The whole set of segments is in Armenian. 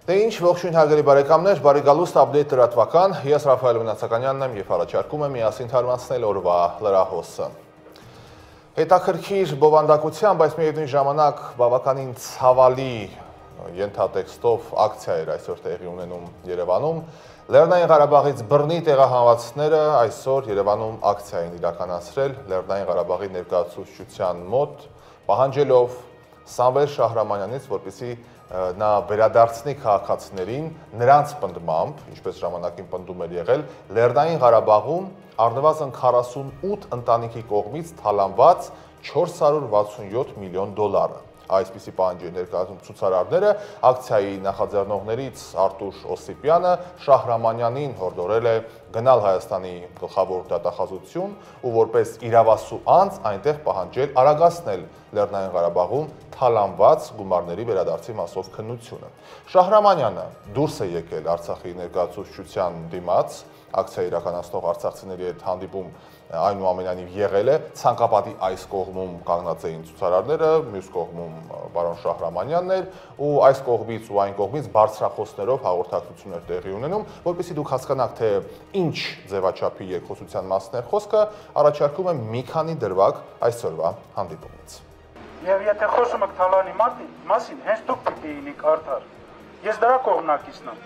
Դե ինչ ողջույն հարգելի բարեկամներ, բարի գալուստ update լրատվական, ես Ռաֆայել Մնացականյանն եմ եւ առաջարկում եմ միասին թարմացնել օրվա լրահոսը։ Հետաքրքիր բովանդակությամբ, բայց միևնույն ժամանակ բավականին ցավալի ենթատեքստով ակցիա էր այսօր տեղի ունենում Երևանում։ Լեռնային Ղարաբաղից բռնի տեղահանվածները այսօր Երևանում ակցիա են իրականացրել Լեռնային Ղարաբաղի ներկայացուցչության մոտ, պահանջելով Սամվել Շահրամանյանից, որպեսզի նա վերադարձնի քաղաքացիներին նրանց պնդմամբ, ինչպես ժամանակին պնդում էր եղել, Լեռնային Ղարաբաղում առնվազն 48 ընտանիքի կողմից թալանված 467 միլիոն դոլարը։ Այսպիսի պահանջի ներկայացնում ցուցարարները, ակցիայի նախաձեռնողներից Արտուշ Օսիպյանը Շահրամանյանին հորդորել է գնալ Հայաստանի գլխավոր դատախազություն ու որպես իրավասու անձ այնտեղ պահանջել արագացնել Լեռնային Ղարաբաղում թալանված գումարների վերադարձի մասով քննությունը։ Շահրամանյանը դուրս է եկել Արցախի ներկայացուցչության դիմաց, ակցիա իրականացնող արցախցիների հետ հանդիպում այնուամենայնիվ եղել է, ցանկապատի այս կողմում կանգնած էին ցուցարարները, մյուս կողմում պարոն Շահրամանյանն էր ու այս կողմից ու այն կողմից բարձրախոսներով հաղորդակցություններ տեղի ունենում, որպեսզի դուք հասկանաք, թե ինչ ձևաչափի երկխոսության մասն է խոսքը, առաջարկում եմ մի քանի դրվագ այսօրվա հանդիպումից։ Եվ եթե խոսում եք Թալանի մասին, հենց դուք պիտի լինիք արդար։ Ես դրա կողմնակիցն եմ։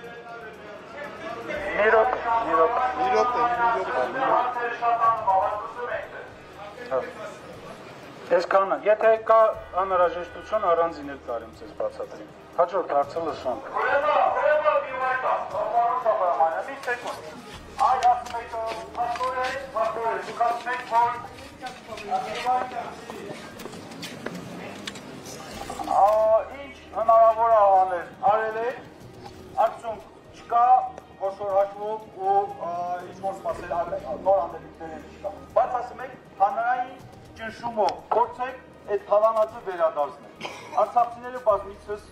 Այսքանը, եթե կա անհրաժեշտություն առանձին էլ կարեմ ձեզ բացատրեմ։ Հաջորդ հարցը լսում։ Ինչ հնարավոր արել է, արդյունք չկա խոշոր հաշվով ու ինչ-որ սպասել նոր անդելիքներ չկա։ Բայց ասում եք, հանրային ճնշումով փորձեք այդ թալանածը վերադարձնել։ Արցախցիները բազմիցս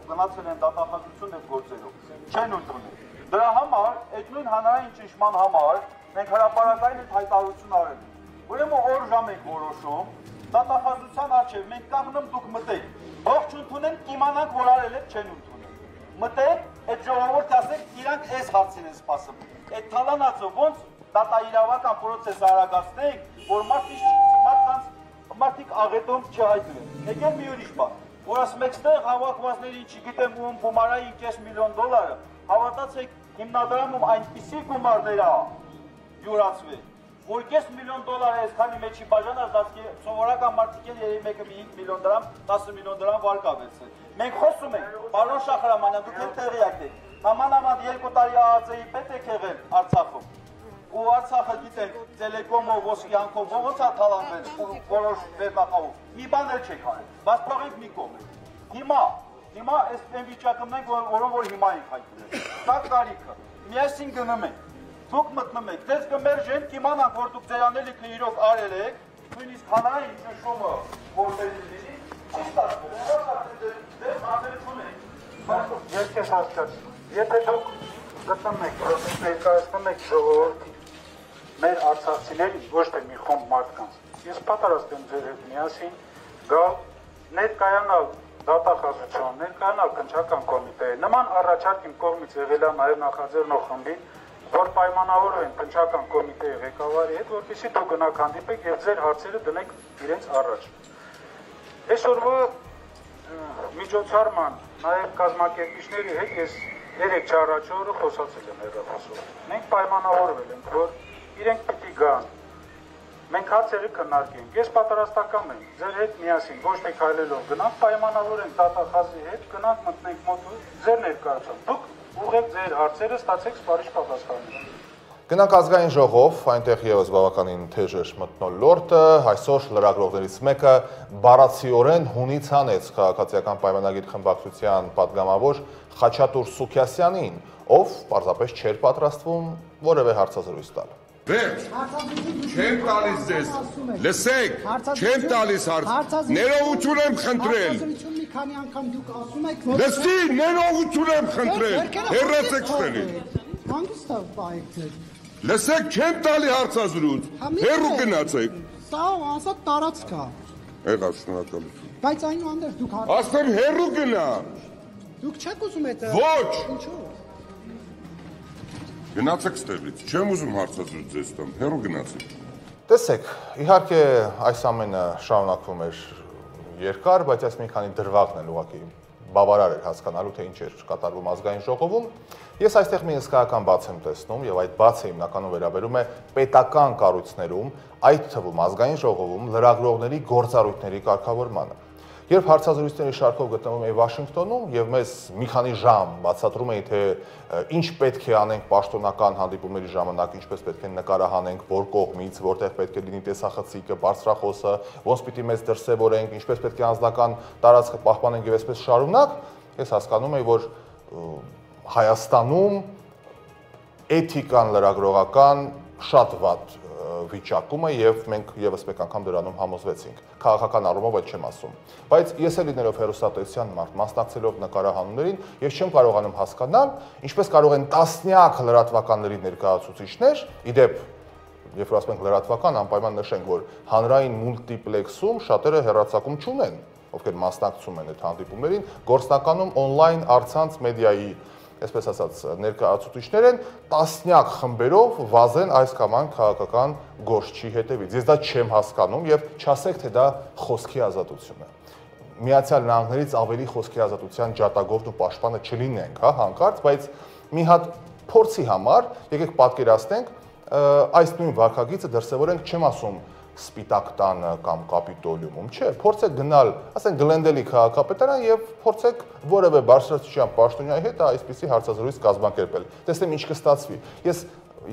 գնացել են դատախազություն եւ գործերով, չեն ընդունել։ Դրա համար, այդ նույն հանրային ճնշման համար մենք հրապարակային այդ հայտարարություն արել ենք։ Ուրեմն օր ժամ ենք որոշում, դատախազության առջև մենք կանգնում դուք մտեք, ողջ ընդունեն, կիմանանք, որ արել եք, չեն ընդունել։ Մտեք, այդ ժողովուրդը ասեք, իրանք այս հարցին են սպասում։ Այդ թալանածը ոնց դատաիրավական պրոցես արագացնենք, որ մարդիկ աղետով չհայտնվեն։ Եկել մի ուրիշ բան, որ ասում եք, ստեղ հավաքվածների, չգիտեմ, ում գումարային 5 միլիոն դոլարը, հավատացեք, հիմնադրամում այնպիսի գումարներ է յուրացվել, որ 5 միլիոն դոլար այսքանի մեջի բաժանած, դասկի սովորական մարդիկ են երևի մեկը մի 5 միլիոն դրամ, 10 միլիոն դրամ վարկավեցել։ Մենք խոսում ենք, պարոն Շահրամանյան, դուք էլ տեղյակ եք, նամանավանդ 2 տարի ԱԱԾ-ի պետ եք եղել Արցախում, ու Արցախը գիտենք, Տելեկոմով, Ոսկյանքով, ոնց է թալանվել ու որոշ վերնախավով, մի բան էլ չեք արել, բայց թողենք մի կողմ։ Հիմա այս վիճակում ենք, որ հիմա ենք հայտնել։ Դա կարիքը, միասին գնում ենք, դուք մտնում եք, ձեզ կմերժեն, կիմանանք, որ դուք ձեր անելիքը իրոք արել եք, նույնիսկ հանրային ճնշումը որպես լինի, չի ստացվել, դες ազերություն եք։ Ես քեզ հասկացնում, եթե դուք գտնում եք, ներկայացնում եք ժողովրդի մեր արցախցիներին, ոչ թե մի խումբ մարդկանց, ես պատրաստ եմ ձեր հետ միասին գալ, ներկայանալ դատախազություն, ներկայանալ քննչական կոմիտեի, նման առաջարկ իմ կողմից եղել է նաև նախաձեռնող խմբին, որ պայմանավորվեն քննչական կոմիտեի ղեկավարի հետ, որպեսզի դուք գնաք հանդիպեք եւ ձեր հարցերը դնեք իրենց առաջ։ Այսօրվա միջոցառման նաև կազմակերպիչների հետ ես 3-4 օրը խոսացել եմ հեռախոսով։ Մենք պայմանավորվել ենք, որ իրենք պիտի գան։ Մենք հարցերը քննարկենք։ Ես պատրաստական եմ ձեր հետ միասին, ոչ թե քայլելով գնանք, պայմանավորենք դատախազի հետ, գնանք մտնենք մոտ ձեր ներկայացում։ Դուք ուղղեք ձեր հարցերը, ստացեք սպառիչ պատասխաններ։ Գնանք ազգային ժողով, այնտեղ եւս բավականին թեժ էր մթնոլորտը, այսօր լրագրողներից մեկը բառացիորեն հունից հանեց քաղաքացիական պայմանագիր խմբակցության падգամավոր Խաչատուր Սուքիասյանին, ով պարզապես չէր պատրաստվում որևէ հարցազրույց տալ։ Վերջ, չեմ տալիս ձեզ, լսեք, չեմ տալիս հարց, ներողություն եմ խնդրել, լսի, ներողություն եմ խնդրել, հեռացեք ստենի, լսեք, չեմ տալի հարցազրույց, հեռու գնացեք, սա ասա տարածք է, եղավ շնորհակալություն, բայց այնուհանդերձ դուք ասեմ հեռու գնա, Դուք չեք ուզում այդ Ոչ։ Ինչու՞։ Գնացեք ստեղից, չեմ ուզում հարցազրույց ձեզ տամ, հեռու գնացեք։ Տեսեք, իհարկե այս ամենը շարունակվում էր երկար, բայց այս մի քանի դրվագն են ուղղակի բավարար էր հասկանալու, թե ինչ էր կատարվում ազգային ժողովում։ Ես այստեղ մի հսկայական բաց եմ տեսնում, եւ այդ բացը հիմնականում վերաբերում է պետական կառույցներում, այդ թվում ազգային ժողովում լրագրողների գործառույթների կարգավորմանը։ Երբ հարցազրույցների շարքով գտնվում էի Վաշինգտոնում եւ մեզ մի քանի ժամ բացատրում էին, թե ինչ պետք է անենք պաշտոնական հանդիպումների ժամանակ, ինչպես պետք է նկարահանենք, որ կողմից, որտեղ պետք է լինի տեսախցիկը, բարձրախոսը, ոնց պիտի մեզ դրսևորենք, ինչպես պետք է անձնական տարածքը պահպանենք եւ այսպես շարունակ, ես հասկանում եի, որ Հայաստանում էթիկան լրագրողական շատ վատ վիճակում է եւ մենք եւս մեկ անգամ դրանում համոզվեցինք։ Քաղաքական առումով այդ չեմ ասում, բայց ես էլ լինելով հեռուստատեսության մարդ, մասնակցելով նկարահանումներին, ես չեմ կարողանում հասկանալ, ինչպես կարող են տասնյակ լրատվականների ներկայացուցիչներ, իդեպ, երբ որ ասում ենք լրատվական, անպայման նշենք, որ հանրային մուլտիպլեքսում շատերը հեռարձակում չունեն, ովքեր մասնակցում են այդ հանդիպումներին, գործնականում on-line առցանց մեդիայի այսպես ասած ներկայացուցիչներ են տասնյակ խմբերով վազեն այս կամ այն քաղաքական գործչի հետևից։ Ես դա չեմ հասկանում եւ չասեք թե դա խոսքի ազատություն է։ Միացյալ Նահանգներից ավելի խոսքի ազատության ջատագովն ու պաշտպանը չլինենք, հա, հանկարծ, բայց մի հատ փորձի համար եկեք պատկերացնենք այս նույն վարքագիծը դրսևորենք, չեմ ասում Սպիտակ տանը կամ Կապիտոլիումում, չէ, փորձեք գնալ, ասենք Գլենդելի քաղաքապետարան եւ փորձեք որևէ բարձրաստիճան պաշտոնյայի հետ այսպիսի հարցազրույց կազմակերպել։ Տեսնեմ ինչ կստացվի։ Ես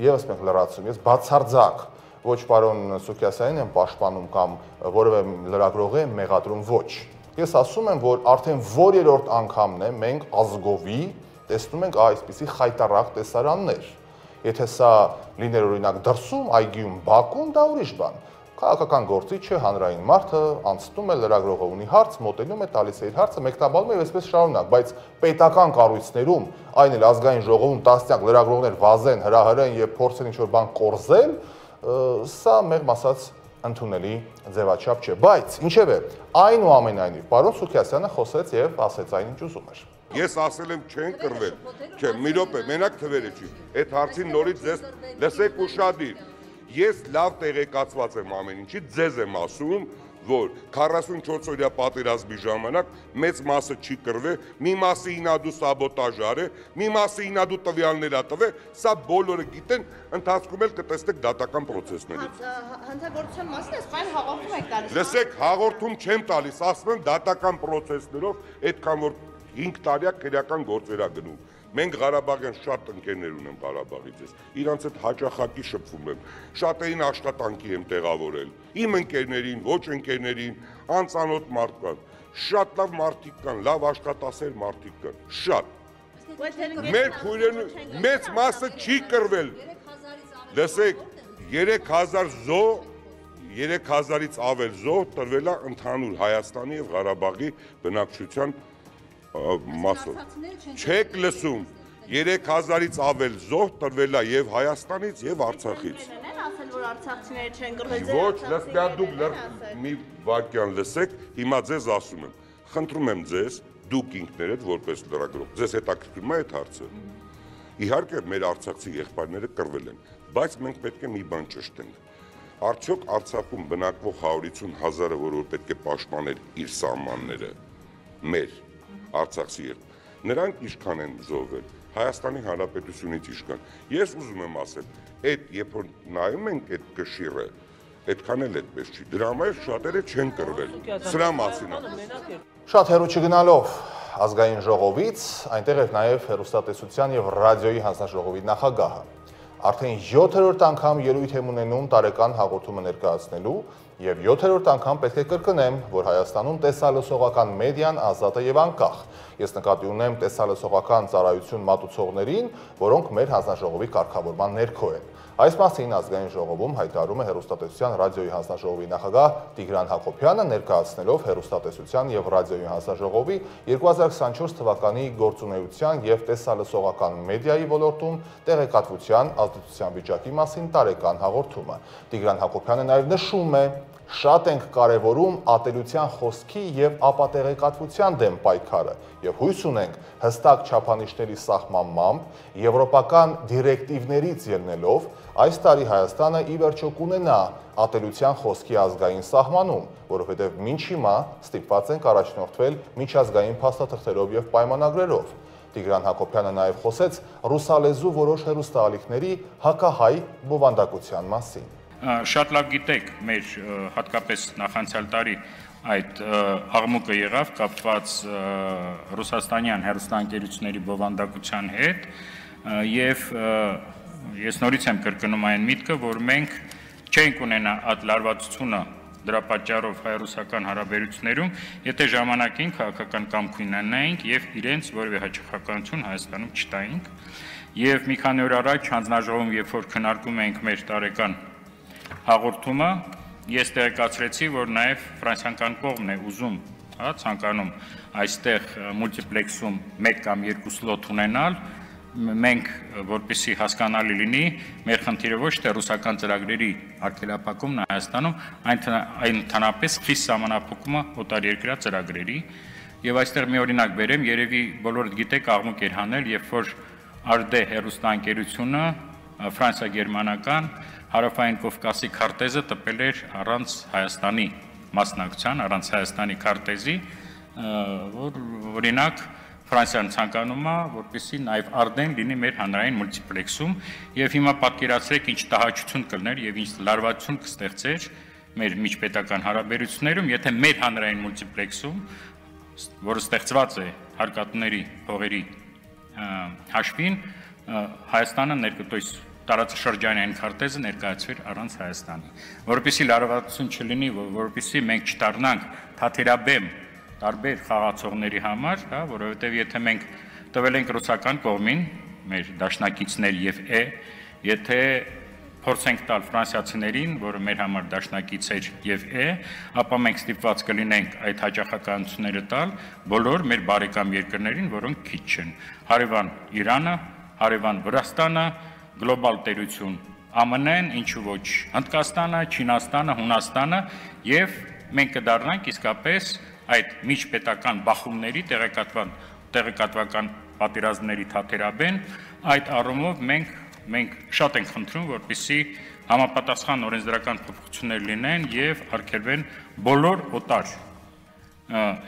եւս մենք լրացում, ես բացարձակ ոչ պարոն Սուքիասյանին եմ պաշտպանում կամ որևէ լրագրողի եմ մեղադրում, ոչ։ Ես ասում եմ, որ արդեն որերորդ անգամն է մենք ազգովի տեսնում ենք այսպիսի խայտառակ տեսարաններ։ Եթե սա լիներ օրինակ դրսում, այգիում, Բաքվում, դա ուրիշ բան։ Քաղաքական գործիչը, հանրային մարդը անցնում է լրագրողը ունի հարց, մոտենում է, տալիս է իր հարցը, մեկնաբանում է եւ այսպես շարունակ, բայց պետական կառույցներում, այն էլ ազգային ժողովում տասնյակ լրագրողներ վազեն, հրահրեն եւ փորձեն ինչ-որ բան կորզել, սա մեղմ ասած ընդունելի ձևաչափ չէ, բայց ինչևէ, այնուամենայնիվ պարոն Սուքիասյանը խոսեց եւ ասեց այն ինչ ուզում էր։ Ես ասել եմ չեն կռվել, չէ, մի րոպե, մենակ թվերը չի, այդ հարցին նորից ձեզ լսեք ուշադիր։ Ես լավ տեղեկացված եմ ամեն ինչի, ձեզ եմ ասում, որ 44-օրյա պատերազմի ժամանակ մեծ մասը չի կռվել, մի մասը ինադու սաբոտաժ արել, մի մասը ինադու տվյալներ ա տվել, սա բոլորը գիտեն, ընթացքում էլ կտեսնեք դատական պրոցեսներից։ Հանցագործության մասն է, սպայն հաղորդում եք տալիս։ Լսեք, հաղորդում չեմ տալիս, ասում եմ դատական պրոցեսներով, այդքան որ 5 տարիա քրեական գործեր ա գնում։ Մենք Ղարաբաղյան շատ ընկերներ ունեմ Ղարաբաղից ես, իրանց հետ հաճախակի շփվում եմ, շատերին աշխատանքի եմ տեղավորել, իմ ընկերներին, ոչ ընկերներին, անծանոթ մարդկանց, շատ լավ մարդիկ կան, լավ աշխատասեր մարդիկ կան, շատ։ Մեր քույրերն մեծ մասը չի կռվել։ Լսեք, 3000 զոհ, 3000-ից ավել զոհ տրվել է ընդհանուր Հայաստանի եւ Ղարաբաղի բնակչության մասով։ Չեք լսում, 3000-ից ավել զոհ տրվել է եւ Հայաստանից եւ Արցախից։ Ասել որ արցախցիները չեն կռվել։ Ոչ, լսեք, դուք մի վարքյան լսեք, հիմա ձեզ ասում եմ։ Խնդրում եմ ձեզ, դուք ինքներդ որպես լրագրող, ձեզ հետաքրքրում է այդ հարցը։ Իհարկե, մեր արցախցի եղբայրները կռվել են, բայց մենք պետք է մի բան ճշտենք։ Արդյոք Արցախում բնակվող 150 000-ը, որ պետք է պաշտպանել իր սահմանները, մեր Արցախցի նրանք ինչքան են զոհվել, Հայաստանի Հանրապետությունից ինչքան։ Ես ուզում եմ ասել, այդ երբ որ նայում ենք այդ կշիռը, այդքան էլ այդպես չի։ Դրա համար շատերը չեն կռվել։ Սրա մասին է։ Շատ հեռու չգնալով ազգային ժողովից, այնտեղ էր նաև հեռուստատեսության եւ ռադիոյի հանձնաժողովի նախագահը։ Արդեն 7-րդ անգամ ելույթ եմ ունենում տարեկան հաղորդումը ներկայացնելու եւ 7-րդ անգամ պետք է կրկնեմ, որ Հայաստանում տեսալսողական մեդիան ազատ է եւ անկախ։ Ես նկատի ունեմ տեսալսողական ծառայություն մատուցողներին, որոնք մեր հանձնաժողովի կարգավորման ներքո են։ Այս մասին ազգային ժողովում հայտարարում է հեռուստատեսության ռադիոյի հանձնաժողովի նախագահ Տիգրան Հակոբյանը, ներկայացնելով հեռուստատեսության եւ ռադիոյի հանձնաժողովի 2024 թվականի գործունեության եւ տեսալսողական մեդիայի ոլորտում տեղեկատվության ազդեցության վիճակի մասին տարեկան հաղորդումը։ Տիգրան Հակոբյանը նաեւ նշում է, Շատ ենք կարևորում ատելության խոսքի եւ ապատեղեկատվության դեմ պայքարը եւ հույս ունենք հստակ չափանիշների սահմանմամբ եվրոպական դիրեկտիվներից ելնելով այս տարի Հայաստանը ի վերջո կունենա ատելության խոսքի ազգային սահմանում, որովհետեւ մինչ հիմա ստիպված ենք առաջնորդվել միջազգային փաստաթղթերով եւ պայմանագրերով։ Տիգրան Հակոբյանը նաև խոսեց ռուսալեզու որոշ հեռուստաալիքների հակահայ բովանդակության մասին։ Շատ լավ գիտեք, մեր հատկապես նախանցյալ տարի այդ աղմուկը եղավ կապված ռուսաստանյան հեռուստաընկերությունների բովանդակության հետ եւ ես նորից եմ կրկնում այն միտքը, որ մենք չենք ունենա այդ լարվածությունը դրա պատճառով հայ-ռուսական հարաբերություններում, եթե ժամանակին քաղաքական կամք ունենայինք եւ իրենց որևէ հաճախականություն Հայաստանում չտայինք։ Եվ մի քանի օր առաջ հանձնաժողովում, երբ որ քննարկում էինք մեր տարեկան հաղորդումը, ես տեղեկացրեցի, որ նաեւ ֆրանսիական կողմն է ուզում, ցանկանում այստեղ մուլտիպլեքսում 1 կամ 2 սլոտ ունենալ, մենք որպեսզի հասկանալի լինի, մեր խնդիրը ոչ թե ռուսական ծրագրերի արգելափակումն է Հայաստանում, այն ընդհանրապես խիստ սահմանափակումը օտարերկրյա ծրագրերի, եւ այստեղ մի օրինակ բերեմ, երևի բոլորդ գիտեք աղմուկ էր հանել, երբ որ ARD հեռուստաընկերությունը ֆրանսիա-գերմանական հարավային Կովկասի քարտեզը տպել էր առանց Հայաստանի մասնակցության, առանց Հայաստանի քարտեզի, որ օրինակ Ֆրանսիան ցանկանում է, որպեսզի նաև ARD-ն լինի մեր հանրային մուլտիպլեքսում, եւ հիմա պատկերացրեք ինչ տհաճություն կլներ եւ ինչ լարվածություն կստեղծեր մեր միջպետական հարաբերություններում, եթե մեր հանրային մուլտիպլեքսում, որը ստեղծված է հարկատուների փողերի հաշվին, Հայաստանը ներկայիս տարածաշրջանային քարտեզը ներկայացվեր առանց Հայաստանի, որպեսզի լարվածություն չլինի, որպեսզի մենք չդառնանք թաթերաբեմ տարբեր խաղացողների համար, որովհետև եթե մենք տվել ենք ռուսական կողմին, մեր դաշնակիցներ եւ եթե փորձենք տալ ֆրանսիացիներին, որը մեր համար դաշնակից էր եւ ապա մենք ստիպված կլինենք այդ հաճախականությունները տալ բոլոր մեր բարեկամ երկրներին, որոնք քիչ չեն։ Հարևան Իրանը, հարևան Վրաստանը, գլոբալ տերություն ԱՄՆ-ն, ինչու ոչ Հնդկաստանը, Չինաստանը, Հունաստանը եւ մենք կդառնանք իսկապես այդ միջպետական բախումների տեղեկատվական պատերազմների թաթերաբեն, այդ առումով մենք շատ ենք խնդրում, որպեսզի համապատասխան օրենսդրական փոփոխություններ լինեն եւ արգելվեն բոլոր օտար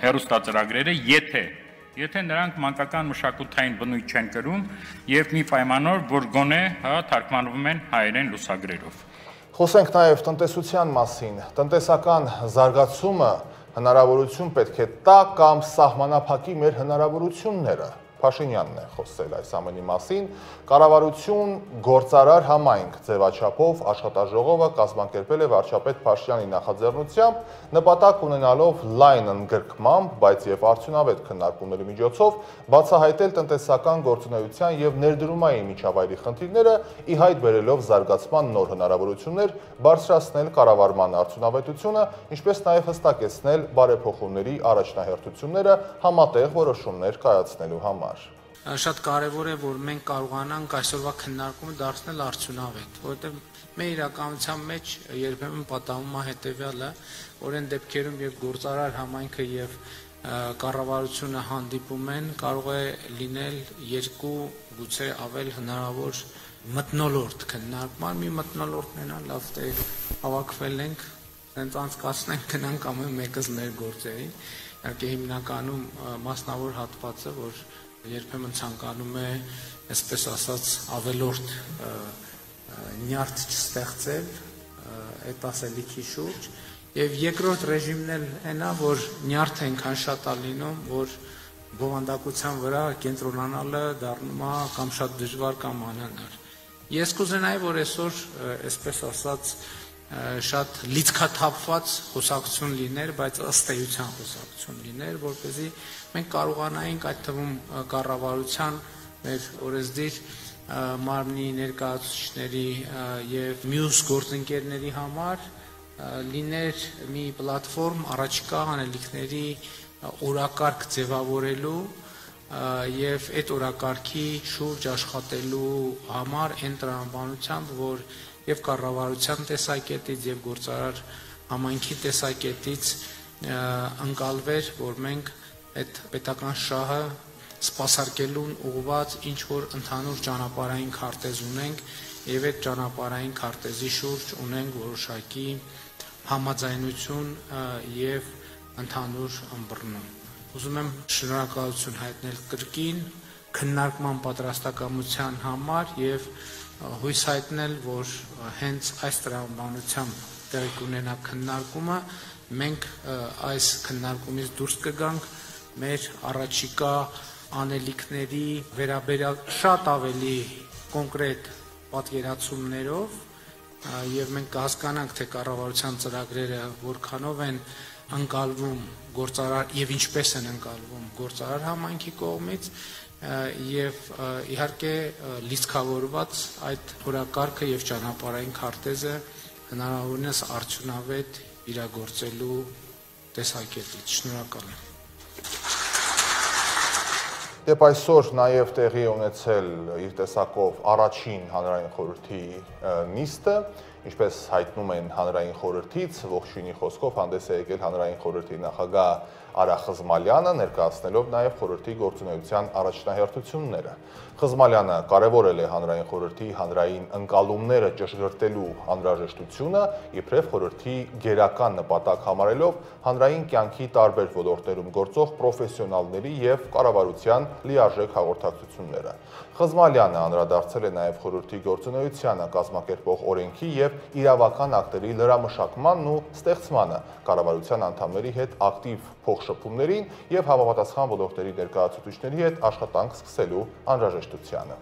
հեռուստածրագրերը, եթե նրանք մանկական մշակութային բնույթ չեն կրում եւ մի պայմանով, որ գոնե թարգմանվում են հայերեն լուսագրերով։ Խոսենք նաև տնտեսության մասին։ Տնտեսական զարգացումը հնարավորություն պետք է տա կամ սահմանափակի մեր հնարավորությունները։ Փաշինյանն է խոսել այս ամենի մասին։ Կառավարություն գործարար համայնք ձևաչափով աշխատաժողովը կազմակերպել է վարչապետ Փաշինյանի նախաձեռնությամբ, նպատակ ունենալով լայն ընդգրկմամբ, բայց եւ արդյունավետ քննարկումների միջոցով բացահայտել տնտեսական գործունեության եւ ներդրումային միջավայրի խնդիրները, ի հայտ բերելով զարգացման նոր հնարավորություններ, բարձրացնել կառավարման արդյունավետությունը, ինչպես նաեւ հստակեցնել բարեփոխումների առաջնահերթությունները համատեղ որոշումներ կայացնելու համար։ Շատ կարևոր է, որ մենք կարողանանք այսօրվա քննարկումը դարձնել արդյունավետ, որովհետև մեր իրականության մեջ երբեմն պատահում է հետևյալը, որ այն դեպքերում, երբ գործարար համայնքը եւ կառավարությունը հանդիպում են, կարող է լինել երկու, գուցե ավել հնարավոր մթնոլորտ քննարկման, մի մթնոլորտ ունենալ, լավ թե հավաքվել ենք, հենց անցկացնենք, գնանք ամեն մեկս մեր գործերին, իհարկե հիմնականում մասնավոր հատվածը, որ երբեմն ցանկանում է, այսպես ասած, ավելորդ նյարդ չստեղծել այդ ասելիքի շուրջ, եւ երկրորդ ռեժիմն էլ այնա, որ նյարդը այնքան շատ է լինում, որ բովանդակության վրա կենտրոնանալը դառնում է կամ շատ դժվար կամ անհնար։ Ես կուզենայի, որ այսօր, այսպես ասած, շատ լիցքաթափված խոսակցություն լիներ, բայց ըստ էության խոսակցություն լիներ, որպեսզի մենք կարողանայինք այդ թվում կառավարության մեր օրենսդիր մարմնի ներկայացուցիչների եւ մյուս գործընկերների համար լիներ մի պլատֆորմ առաջիկա անելիքների օրակարգ ձևավորելու եւ այդ օրակարգի շուրջ աշխատելու համար այն տրամաբանությամբ, որ եւ կառավարության տեսակետից եւ գործարար համայնքի տեսակետից ընկալվեր, որ մենք այդ պետական շահը սպասարկելուն ուղղված ինչ որ ընդհանուր ճանապարհային քարտեզ ունենք եւ այդ ճանապարհային քարտեզի շուրջ ունենք որոշակի համաձայնություն եւ ընդհանուր ըմբռնում։ Ուզում եմ շնորհակալություն հայտնել կրկին քննարկման պատրաստակամության համար եւ հույս հայտնել, որ հենց այս տրամաբանությամբ տեղի կունենա քննարկումը, մենք այս քննարկումից դուրս կգանք մեր առաջիկա անելիքների վերաբերյալ շատ ավելի կոնկրետ պատկերացումներով եւ մենք կհասկանանք, թե կառավարության ծրագրերը որքանով են ընկալվում գործարար եւ ինչպես են ընկալվում գործարար համայնքի կողմից եւ իհարկե լիցքավորված այդ օրակարգը եւ ճանապարհային քարտեզը հնարավորինս արդյունավետ իրագործելու տեսակետից։ Շնորհակալ եմ։ Դեպ այսօր նաև տեղի ունեցել իր տեսակով առաջին հանրային խորհրդի նիստը, ինչպես հայտնում են հանրային խորհրդից, ողջույնի խոսքով հանդես է եկել հանրային խորհրդի նախագահ Արա Խզմալյանը, ներկայացնելով նաև խորհրդի գործունեության առաջնահերթությունները։ Խզմալյանը կարևորել է հանրային խորհրդի հանրային ընկալումները ճշգրտելու անհրաժեշտությունը, իբրև խորհրդի գերական նպատակ համարելով հանրային կյանքի տարբեր ոլորտներում գործող պրոֆեսիոնալների եւ կառավարության լիարժեք հաղորդակցությունները։ Խզմալյանը անդրադարձել է նաև խորհրդի գործունեությանը կազմակերպող օրենքի եւ իրավական ակտերի լրամշակմանն ու ստեղծմանը, կառավարության անդամների հետ ակտիվ փոխշփումներին եւ համապատասխան ոլորտների ներկայացուցիչների հետ աշխատանք սկսելու անհրաժեշտությանը։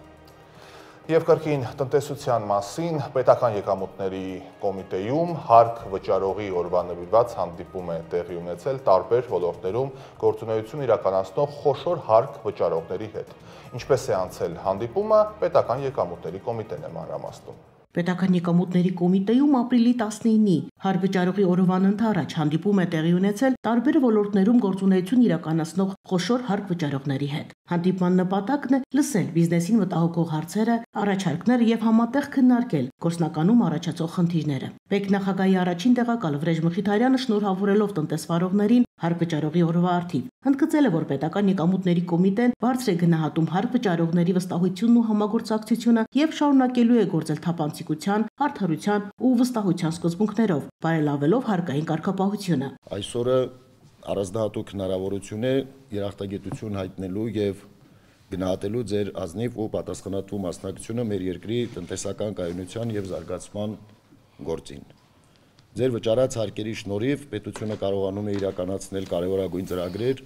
Եվ կրկին տնտեսության մասին պետական եկամուտների կոմիտեում հարկ վճարողի օրվա նվիրված հանդիպում է տեղի ունեցել տարբեր ոլորտներում գործունեություն իրականացնող խոշոր հարկ վճարողների հետ։ Ինչպես է անցել հանդիպումը, պետական եկամուտների կոմիտեն է մանրամասնում։ Պետական եկամուտների կոմիտեում ապրիլի 19-ի հարկ վճարողի օրվան ընդառաջ հանդիպում է տեղի ունեցել տարբեր ոլորտներում գործունեություն իրականացնող խոշոր հարկ վճարողների հետ։ Հանդիպման նպատակն է լսել բիզնեսին մտահոգող հարցերը, առաջարկները եւ համատեղ քննարկել գործնականում առաջացող խնդիրները։ ՊԵԿ նախագահի առաջին տեղակալ Վրեժ Մխիթարյանը շնորհավորելով տնտեսվարողներին հարկ վճարողի օրվա արդիվ ընդգծել է, որ պետական եկամուտների կոմիտեն բարձր է գնահատում հարկ վճարողների վստահությունն ու համագործակցությունը եւ շարունակելու է գործել թափանցիկության, արդարության ու վստահության սկզբունքներով, բարելավելով հարկային կարգապահությունը։ Այսօրը առանձնահատուկ հնարավորություն է երախտագիտություն հայտնելու եւ գնահատելու ձեր ազնիվ ու պատասխանատու մասնակցությունը մեր երկրի տնտեսական կայունության եւ զարգացման գործին։ Ձեր վճարած հարկերի շնորհիվ պետությունը կարողանում է իրականացնել կարևորագույն ծրագրեր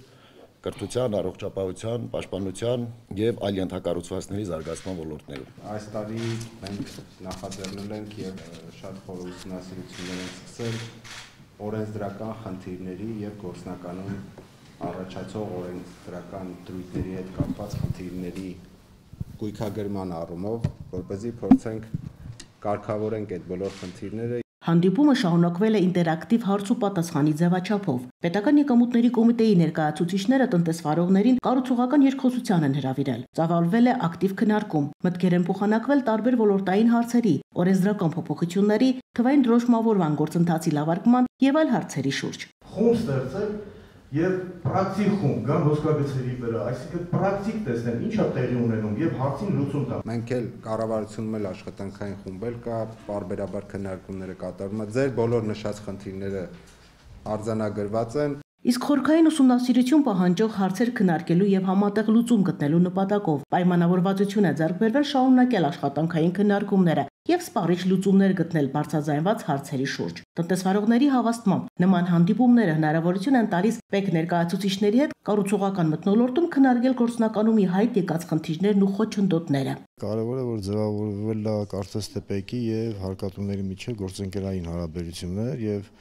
կրթության, առողջապահության, պաշտպանության եւ այլ ենթակառուցվածքների զարգացման ոլորտներում։ Այս տարի մենք նախաձեռնել ենք եւ շատ խոր ուսումնասիրություններ ենք սկսել օրենսդրական խնդիրների եւ գործնականում առաջացող օրենսդրական դրույթների հետ կապված խնդիրների գույքագրման առումով, որպեսզի փորձենք կարգավորենք այդ բոլոր խնդիրները։ Հանդիպումը շարունակվել է ինտերակտիվ հարց ու պատասխանի ձևաչափով։ Պետական եկամուտների կոմիտեի ներկայացուցիչները տնտեսվարողներին կառուցողական երկխոսության են հրավիրել։ Ծավալվել է ակտիվ քննարկում, մտքեր են փոխանակվել տարբեր ոլորտային հարցերի, օրենսդրական փոփոխությունների, թվային դրոշմավորման գործընթացի լավարկման եւ այլ հարցերի շուրջ։ Խումբ ստեղծել եւ պրակտիկ խումբ գան ոսկրագծերի վրա, այսինքն պրակտիկ տեսնեն ինչա տեղի ունենում եւ հարցին լուծում տան։ Մենք էլ կառավարությունում էլ աշխատանքային խումբ կա, պարբերաբար քննարկումները կատարվում են։ Ձեր բոլոր նշած խնդիրները արձանագրված են։ Իսկ խորքային ուսումնասիրություն պահանջող հարցեր քննարկելու եւ համատեղ լուծում գտնելու նպատակով պայմանավորվածություն է ձեռք բերվել շարունակել աշխատանքային քննարկումները եւ սպառիչ լուծումներ գտնել բարձրաձայնված հարցերի շուրջ։ Տնտեսվարողների հավաստմամբ նման հանդիպումները հնարավորություն են տալիս ՊԵԿ ներկայացուցիչների հետ կառուցողական մթնոլորտում քննարկել գործնականում ի հայտ եկած խնդիրներն ու խոչընդոտները։ Կարևոր է, որ ձևավորվել է կարծես թե ՊԵԿ-ի եւ հարկատուների միջեւ գործընկերային հարաբերություններ եւ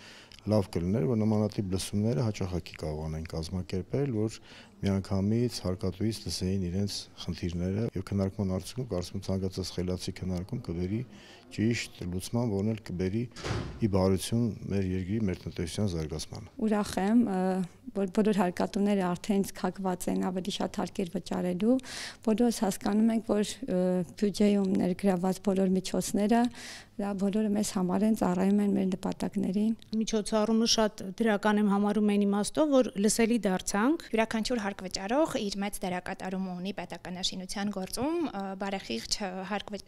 լավ կլիներ, որ նմանատիպ լսումները հաճախակի կարողանան կազմակերպել, որ միանգամից հարկատուից լսեին իրենց խնդիրները եւ քննարկման արդյունքում կարծում եմ ցանկացած խելացի քննարկում կբերի ճիշտ լուծման, որն էլ կբերի ի բարություն մեր երկրի, մեր տնտեսության զարգացմանը։ Ուրախ եմ, որ բոլոր հարկատուները արդեն ցկակված են ավելի շատ հարկեր վճարելու, բոլորս հասկանում ենք, որ բյուջեում ներգրաված բոլոր միջոցները դա բոլորը մեզ համար են, ծառայում են մեր նպատակներին։ Միջոցառումը շատ դրական եմ համարում այն իմաստով, որ լսելի դարձանք։ Յուրաքանչյուր հարկ վճարող իր մեծ դերակատարում ունի պետականաշինության գործում, բարեխիղճ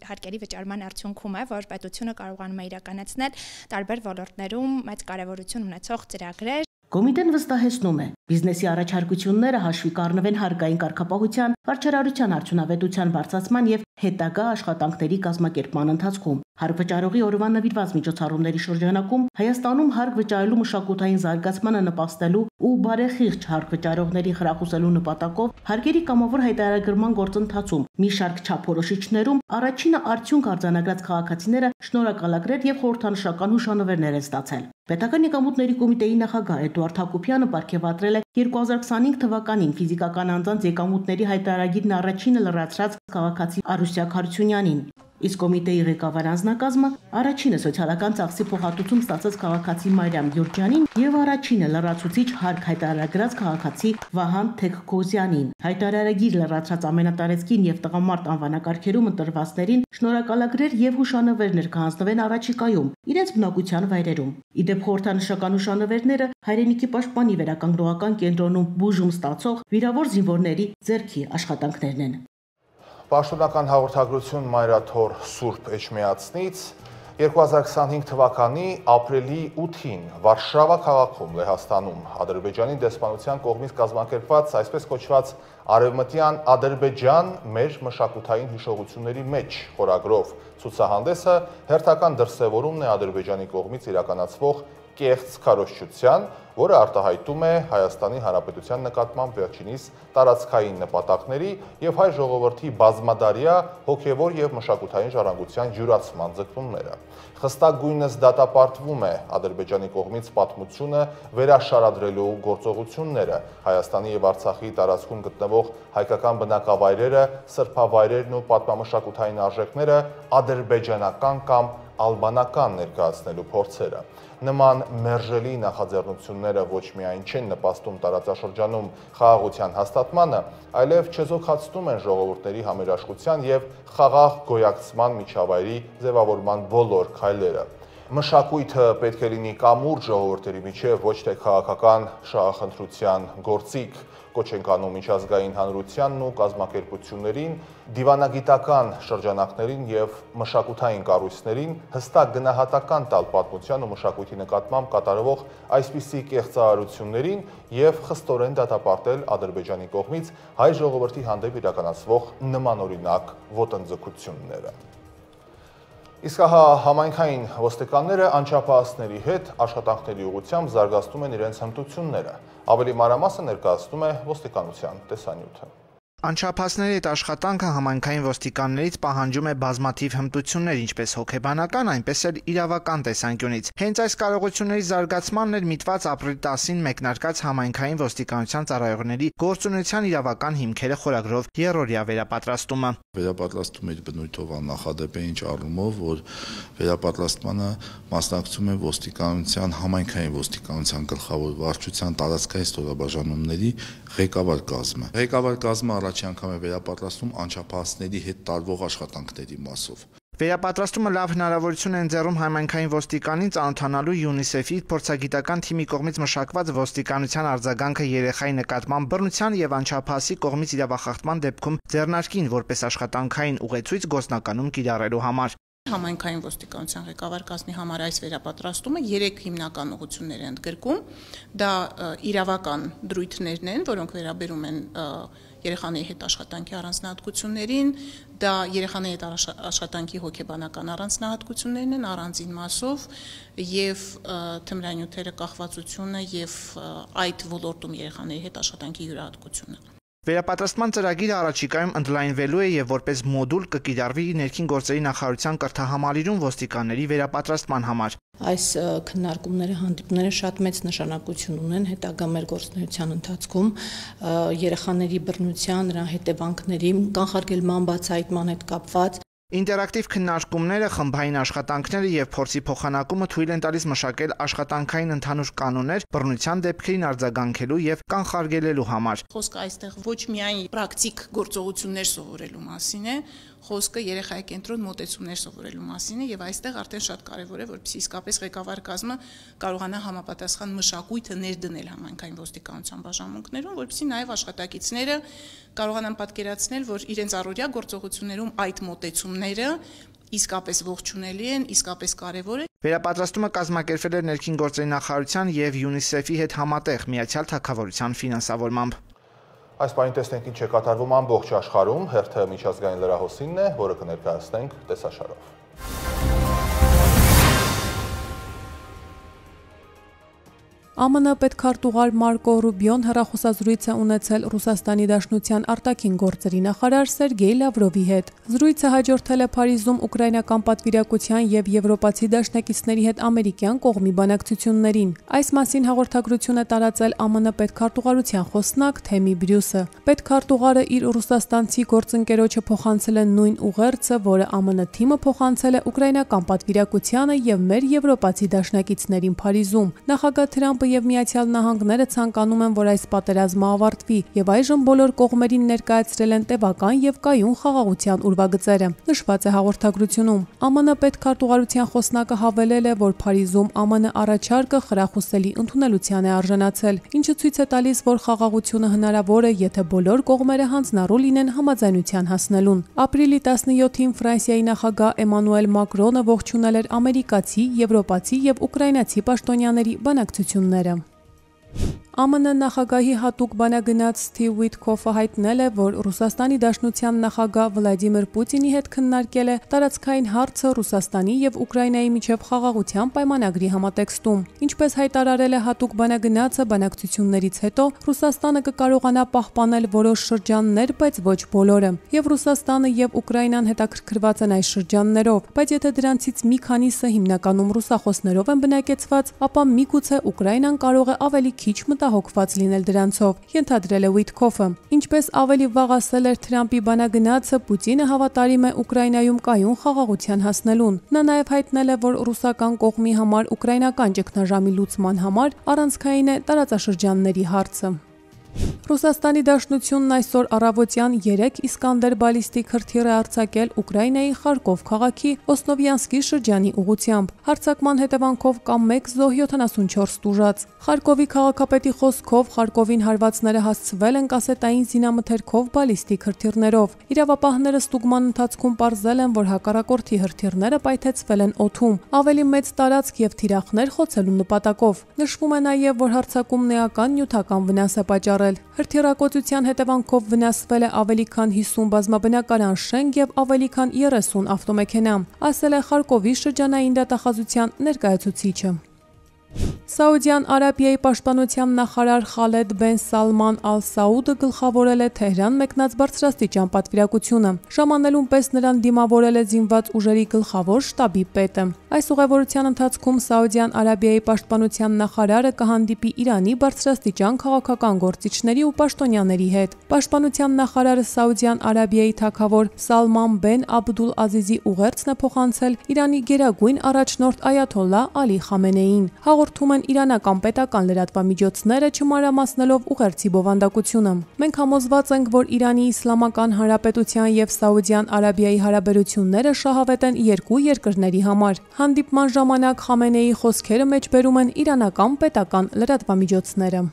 հարկերի վճարման արդյունքում է, որ պետությունը կարողանում է իրականացնել տարբեր ոլորտներում մեծ կարևորություն ունեցող ծրագրեր։ Կոմիտեն վստահեցնում է, բիզնեսի առաջարկությունները հաշվի կառնվեն հարկային կարգապահության, վարչարարության արդյունավետության բարձրացման եւ հետագա աշխատանքների կազմակերպման ընթացքում։ Հարկ վճարողի օրվա նվիրված միջոցառումների շրջանակում Հայաստանում հարկ վճարելու մշակութային զարգացմանը նպաստելու ու բարեխիղճ հարկ վճարողների խրախուսելու նպատակով հարկերի կամավոր հայտարարագրման գործընթացում մի շարք չափորոշիչներում առաջինը արդյունք արձանագրած քաղաքացիները շնորհակալագրեր եւ խորհրդանշական հուշանվերներ են ստացել։ Պետական եկամուտների կոմիտեի նախագահ Էդուարդ Հակոբյանը պարգևատրել է 2025 թվականին ֆիզիկական անձանց եկամուտների հայտարարագիրն առաջինը լրացրած քաղաքացի Արուսյակ Հարությունյանին։ Իսկ կոմիտեի ղեկավար անձնակազմը առաջինը սոցիալական ծախսի փոխհատուցում ստացած քաղաքացի Մարիամ Գյուրջյանին եւ առաջինը լրացուցիչ հարկ հայտարարագրած քաղաքացի Վահան Թեքքոզյանին։ Հայտարարագիր լրացրած ամենատարեցկին եւ տղամարդ անվանակարգերում ընտրվածներին շնորհակալագրեր եւ հուշանվերներ կհանձնվեն առաջիկայում իրենց բնակության վայրերում։ Իդեպ խորհրդանշական հուշանվերները հայրենիքի պաշտպանի վերականգնողական կենտրոնում բուժում ստացող վիրավոր զինվորների ձեռքի աշխատանքներն են։ Պաշտոնական հաղորդագրություն Մայրաթոր Սուրբ Էջմիածնից 2025 թվականի ապրիլի 8-ին Վարշավա քաղաքում Լեհաստանում Ադրբեջանի դեսպանության կողմից կազմակերպված այսպես կոչված Արևմտյան Ադրբեջան մեր մշակութային հիշողությունների մեջ խորագրով ցուցահանդեսը հերթական դրսևորումն է Ադրբեջանի կողմից իրականացվող կեղծ քարոզչության, որը արտահայտում է Հայաստանի Հանրապետության նկատմամբ վերջինիս տարածքային նպատակների եւ հայ ժողովրդի բազմադարյա հոգեվոր եւ մշակութային ժառանգության յուրացման ձգտումները։ Խստագույնս դատապարտվում է Ադրբեջանի կողմից պատմությունը վերաշարադրելու գործողությունները, Հայաստանի եւ Արցախի տարածքում գտնվող հայկական բնակավայրերը, սրբավայրերն ու պատմամշակութային արժեքները ադրբեջանական կամ ալբանական ներկայացնելու փորձերը։ Նման մերժելի նախաձեռնությունները ոչ միայն չեն նպաստում տարածաշրջանում խաղաղության հաստատմանը, այլև չեզոքացնում են ժողովուրդների համերաշխության եւ խաղաղ գոյակցման միջավայրի ձևավորման բոլոր քայլերը։ Մշակույթը պետք է լինի կամուրջ ժողովուրդների միջև, ոչ թե քաղաքական շահախնդրության գործիք, կոչ ենք անում միջազգային հանրությանն ու կազմակերպություններին, դիվանագիտական շրջանակներին եւ մշակութային կառույցներին հստակ գնահատական տալ պատմության ու մշակույթի նկատմամբ կատարվող այսպիսի կեղծարարություններին եւ խստորեն դատապարտել Ադրբեջանի կողմից հայ ժողովրդի հանդեպ իրականացվող նմանօրինակ ոտնձգությունները։ Իսկ համայնքային ոստիկանները անչափահասների հետ աշխատանքների ուղղությամբ զարգացնում են իրենց հմտությունները։ Ավելի մանրամասը ներկայացնում է ոստիկանության տեսանյութը։ Անչափահասների հետ աշխատանքը համայնքային ոստիկաններից պահանջում է բազմաթիվ հմտություններ, ինչպես հոգեբանական, այնպես էլ իրավական տեսանկյունից։ Հենց այս կարողությունների զարգացմանն էր միտված ապրիլի 10-ին մեկնարկած համայնքային ոստիկանության ծառայողների գործունեության իրավական հիմքերը խորագրով երրորդյա վերապատրաստումը։ Վերապատրաստում իր բնույթով աննախադեպ է, ինչ առումով, որ վերապատրաստմանը մասնակցում է ոստիկանության համայնքային ոստիկանության գլխավոր վարչության տարածքային ստորաբաժանումների ղեկավար կազմը։ Ղեկավար կազմը առաջի անգամ է վերապատրաստում անչափահասների հետ տարվող աշխատանքների մասով։ Վերապատրաստումը լավ հնարավորություն է ընձեռում համայնքային ոստիկանին ծանոթանալու ՅՈՒՆԻՍԵՖ-ի փորձագիտական թիմի կողմից մշակված ոստիկանության արձագանքը երեխայի նկատմամբ բռնության եւ անչափահասի կողմից իրավախախտման դեպքում ձեռնարկին որպես աշխատանքային ուղեցույց գործնականում կիրառելու համար։ Համայնքային ոստիկանության ղեկավար կազմի համար այս վերապատրաստումը 3 հիմնական ուղղություններ է ընդգրկում։ Դա իրավական դրույթներն են, որոնք վերաբերում են երեխաների հետ աշխատանքի առանձնահատկություններին, դա երեխաների հետ աշխատանքի հոգեբանական առանձնահատկություններն են առանձին մասով եւ թմրանյութերը կախվածությունը եւ այդ ոլորտում երեխաների հետ աշխատանքի յուրահատկությունը։ Վերապատրաստման ծրագիրը առաջիկայում ընդլայնվելու է եւ որպես մոդուլ կկիրառվի ներքին գործերի նախարարության կրթահամալիրում ոստիկանների վերապատրաստման համար։ Այս քննարկումները, հանդիպումները շատ մեծ նշանակություն ունեն հետագա մեր գործունեության ընթացքում երեխաների բռնության, նրա հետևանքների կանխարգելման, բացահայտման հետ կապված Ինտերակտիվ քննարկումները, խմբային աշխատանքները եւ փորձի փոխանակումը թույլ են տալիս մշակել աշխատանքային ընդհանուր կանոններ բռնության դեպքերին արձագանքելու եւ կանխարգելելու համար։ Խոսքը այստեղ ոչ միայն պրակտիկ գործողություններ սովորելու մասին է, խոսքը երեխայի կենտրոն մոտեցումներ սովորելու մասին է եւ այստեղ արդեն շատ կարեւոր է, որպեսզի իսկապես ղեկավար կազմը կարողանա համապատասխան մշակույթը ներդնել համայնքային ոստիկանության բաժանմունքներում, որպեսզի նաեւ աշխատակիցները կարողանան պատկերացնել, որ իրենց առօրյա գործողություններում այդ մոտեցումները իսկապես ողջունելի են, իսկապես կարևոր է։ Վերապատրաստումը կազմակերպվել է Ներքին գործերի նախարարության եւ ՅՈՒՆԻՍԵՖ-ի հետ համատեղ Միացյալ Թագավորության ֆինանսավորմամբ։ Այս պահին տեսնենք ինչ է կատարվում ամբողջ աշխարհում, հերթը միջազգային լրահոսինն է, որը կներկայացնենք տեսաշարով։ ԱՄՆ պետքարտուղար Մարկո Ռուբիոն հեռախոսազրույց է ունեցել Ռուսաստանի Դաշնության արտաքին գործերի նախարար Սերգեյ Լավրովի հետ։ Զրույցը հաջորդել է Փարիզում ուկրաինական պատվիրակության եւ եվրոպացի դաշնակիցների հետ ամերիկյան կողմի բանակցություններին։ Այս մասին հաղորդագրություն է տարածել ԱՄՆ պետքարտուղարության խոսնակ Թեմի Բրյուսը։ Պետքարտուղարը իր ռուսաստանցի գործընկերոջը փոխանցել է նույն ուղերձը, որը ԱՄՆ թիմը փոխանցել է ուկրաինական պատվիրակությանը եւ մեր եվրոպացի դաշնակիցներին Փարիզում։ Նախագահ Թրամփը եւ Միացյալ Նահանգները ցանկանում են, որ այս պատերազմը ավարտվի, եւ այժմ բոլոր կողմերին ներկայացրել են տևական եւ կայուն խաղաղության ուրվագծերը, նշված է հաղորդագրությունում։ ԱՄՆ պետքարտուղարության խոսնակը հավելել է, որ Փարիզում ԱՄՆ առաջարկը խրախուսելի ընդունելության է արժանացել, ինչը ցույց է տալիս, որ խաղաղությունը հնարավոր է, եթե բոլոր կողմերը հանձնառու լինեն համաձայնության հասնելուն։ Ապրիլի 17-ին Ֆրանսիայի նախագահ Էմանուել Մակրոնը ողջունել էր ամերիկացի, եվրոպացի եւ ուկրաինացի պաշտոնյաների բանակցությունները։ ԱՄՆ նախագահի հատուկ բանագնաց Սթիվ Ուիթքոֆը հայտնել է, որ Ռուսաստանի Դաշնության նախագահ Վլադիմիր Պուտինի հետ քննարկել է տարածքային հարցը Ռուսաստանի եւ Ուկրաինայի միջև խաղաղության պայմանագրի համատեքստում։ Ինչպես հայտարարել է հատուկ բանագնացը, բանակցություններից հետո Ռուսաստանը կկարողանա պահպանել որոշ շրջաններ, բայց ոչ բոլորը։ Եվ Ռուսաստանը եւ Ուկրաինան հետաքրքրված են այս շրջաններով, բայց եթե դրանցից մի քանիսը հիմնականում ռուսախոսներով են բնակեցված, ապա միգուցե Ուկրաինան կարող է ավելի քիչ մտահոգված լինել դրանցով, ենթադրել է Ուիթքոֆը։ Ինչպես ավելի վաղ ասել էր Թրամփի բանագնացը, Պուտինը հավատարիմ է Ուկրաինայում կայուն խաղաղության հասնելուն։ Նա նաև հայտնել է, որ ռուսական կողմի համար ուկրաինական ճգնաժամի լուծման համար առանցքային է տարածաշրջանների հարցը։ Ռուսաստանի Դաշնությունն այսօր առավոտյան 3 Իսկանդեր բալիստիկ հրթիռ է արձակել Ուկրաինայի Խարկով քաղաքի Օսնովյանսկի շրջանի ուղղությամբ։ Հարձակման հետևանքով կա 1 զոհ 74 տուժած։ Խարկովի քաղաքապետի խոսքով Խարկովին հարվածները հասցվել են կասետային զինամթերքով բալիստիկ հրթիռներով։ Իրավապահները ստուգման ընթացքում պարզել են, որ հակառակորդի հրթիռները պայթեցվել են օդում, ավելի մեծ տարածք եւ թիրախներ խոցելու նպատակով։ Նշվում է նաեւ, որ հարձակումն էական նյութական վնաս է պատճառել։ Հրթիռակոծության հետևանքով վնասվել է ավելի քան 50 բազմաբնակարան շենք եւ ավելի քան 30 ավտոմեքենա, ասել է Խարկովի շրջանային դատախազության ներկայացուցիչը։ Սաուդյան Արաբիայի պաշտպանության նախարար Խալեդ Բեն Սալման Ալ-Սաուդը գլխավորել է Թեհրան մեկնած բարձրաստիճան պատվիրակությունը։ Ժամանելուն պես նրան դիմավորել է զինված ուժերի գլխավոր շտաբի պետը։ Այս ուղևորության ընթացքում Սաուդյան Արաբիայի պաշտպանության նախարարը կհանդիպի Իրանի բարձրաստիճան քաղաքական գործիչների ու պաշտոնյաների հետ։ Պաշտպանության նախարարը Սաուդյան Արաբիայի թագավոր Սալման Բեն Աբդուլ Ազիզի ուղերձն է փոխանցել Իրանի գերագույն առաջնորդ Այաթոլլահ Ալի Խամենեին։ Հաղորդում են իրանական պետական լրատվամիջոցները, չմանրամասնելով ուղերձի բովանդակությունը։ Մենք համոզված ենք, որ Իրանի Իսլամական Հանրապետության եւ Սաուդյան Արաբիայի հարաբերությունները շահավետ են երկու երկրների համար։ Հանդիպման ժամանակ Խամենեիի խոսքերը մեջբերում են իրանական պետական լրատվամիջոցները։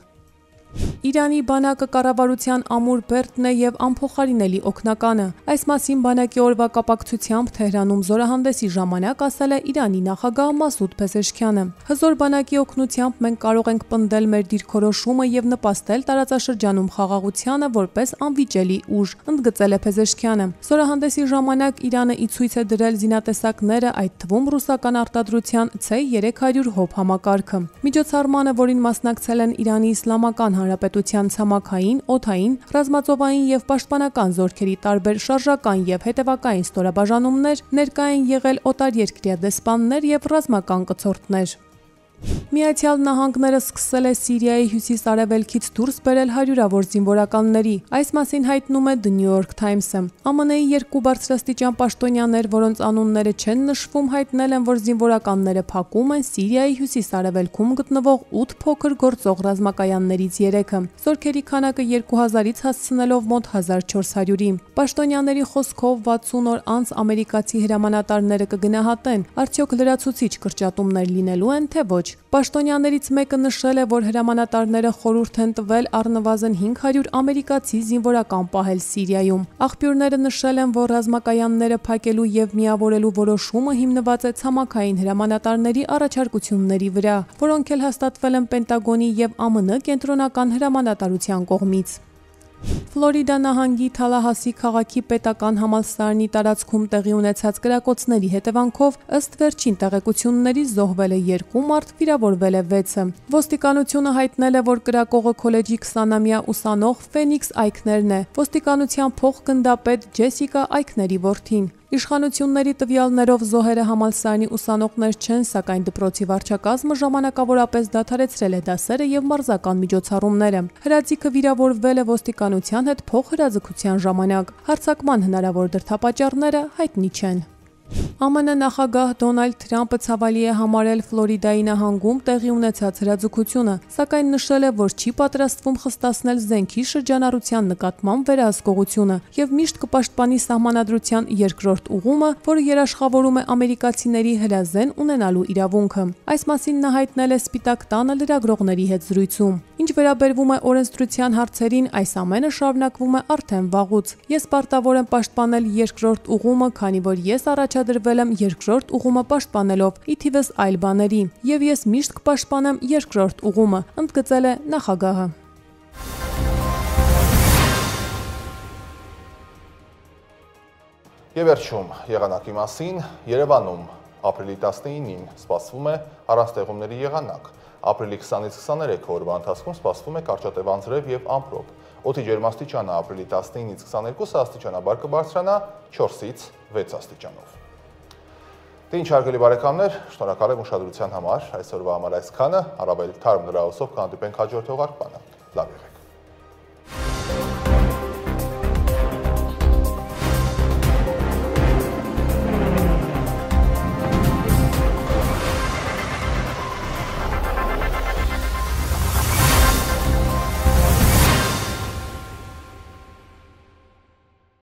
Իրանի բանակը կառավարության ամուր բերդն է եւ անփոխարինելի օգնականը։ Այս մասին բանակի օրվա կապակցությամբ Թեհրանում զորահանդեսի ժամանակ ասել է Իրանի նախագահ Մասուդ Փեզեշքյանը։ Հզոր բանակի օգնությամբ մենք կարող ենք պնդել մեր դիրքորոշումը եւ նպաստել տարածաշրջանում խաղաղությանը որպես անվիճելի ուժ, ընդգծել է Փեզեշքյանը։ Զորահանդեսի ժամանակ Իրանը ի ցույց է դրել զինատեսակները, այդ թվում ռուսական արտադրության C-300 հոբ համակարգը։ Միջոցառմանը, որին մասնակցել են Իրանի Իսլամական Հանրապետության ցամաքային, օդային, ռազմածովային եւ պաշտպանական զորքերի տարբեր շարժական եւ հետևակային ստորաբաժանումներ, ներկա են եղել օտարերկրյա դեսպաններ եւ ռազմական կցորդներ։ Միացյալ Նահանգները սկսել է Սիրիայի հյուսիս-արևելքից դուրս բերել հարյուրավոր զինվորականների։ Այս մասին հայտնում է The New York Times-ը։ ԱՄՆ-ի երկու բարձրաստիճան պաշտոնյաներ, որոնց անունները չեն նշվում, հայտնել են, որ զինվորականները փակում են Սիրիայի հյուսիս-արևելքում գտնվող 8 փոքր գործող ռազմակայաններից 3-ը։ Զորքերի քանակը 2000-ից հասցնելով մոտ 1400-ի։ Պաշտոնյաների խոսքով 60 օր անց ամերիկացի հրամանատարները կգնահատեն, արդյոք լրացուցիչ կրճատումներ լինելու են, թե ոչ։ Պաշտոնյաներից մեկը նշել է, որ հրամանատարները խորհուրդ են տվել առնվազն 500 ամերիկացի զինվորական պահել Սիրիայում։ Աղբյուրները նշել են, որ ռազմակայանները փակելու եւ միավորելու որոշումը հիմնված է ցամաքային հրամանատարների առաջարկությունների վրա, որոնք էլ հաստատվել են Պենտագոնի եւ ԱՄՆ կենտրոնական հրամանատարության կողմից։ Ֆլորիդա նահանգի Թալահասի քաղաքի պետական համալսարանի տարածքում տեղի ունեցած կրակոցների հետևանքով ըստ վերջին տեղեկությունների զոհվել է 2 մարդ, վիրավորվել է 6-ը։ Ոստիկանությունը հայտնել է, որ կրակողը քոլեջի 20-ամյա ուսանող Ֆենիքս Այքներն է, ոստիկանության փոխգնդապետ Ջեսիկա Այքների որդին։ Իշխանությունների տվյալներով զոհերը համալսարանի ուսանողներ չեն, սակայն դպրոցի վարչակազմը ժամանակավորապես դադարեցրել է դասերը եւ մարզական միջոցառումները։ Հրաձիգը վիրավորվել է ոստիկանության հետ փոխհրաձգության ժամանակ։ Հարձակման հնարավոր դրդապատճառները հայտնի չեն։ ԱՄՆ նախագահ Դոնալդ Թրամփը ցավալի է համարել Ֆլորիդայի նահանգում տեղի ունեցած հրաձգությունը, սակայն նշել է, որ չի պատրաստվում խստացնել զենքի շրջանառության նկատմամբ վերահսկողությունը եւ միշտ կպաշտպանի սահմանադրության երկրորդ ուղումը, որը երաշխավորում է ամերիկացիների հրազեն ունենալու իրավունքը։ Այս մասին նա հայտնել է Սպիտակ տանը լրագրողների հետ զրույցում։ Ինչ վերաբերվում է օրենսդրության հարցերին, այս ամենը շարունակվում է արդեն վաղուց։ Ես պարտավոր եմ պաշտպանել երկրորդ ուղումը, քանի որ ես առաջադրվել եմ երկրորդ ուղումը պաշտպանելով ի թիվս այլ բաների, եւ ես միշտ կպաշտպանեմ երկրորդ ուղումը, ընդգծել է նախագահը։ Եվ վերջում եղանակի մասին Երևանում ապրիլի 19-ին սպասվում է առանց տեղումների եղանակ։ Ապրիլի 20-ից 23 օրվա ընթացքում սպասվում է կարճատև անձրև եւ ամպրոպ։ Օդի ջերմաստիճանը ապրիլի 19-ից 22 աստիճանաբար կբարձրանա 4-ից 6 աստիճանով։ Դե ինչ հարգելի բարեկամներ, շնորհակալ եմ ուշադրության համար, այսօրվա համար այսքանը, առավել թարմ լրահոսով կհանդիպենք հաջորդ թողարկմանը։ Լավ եղեք։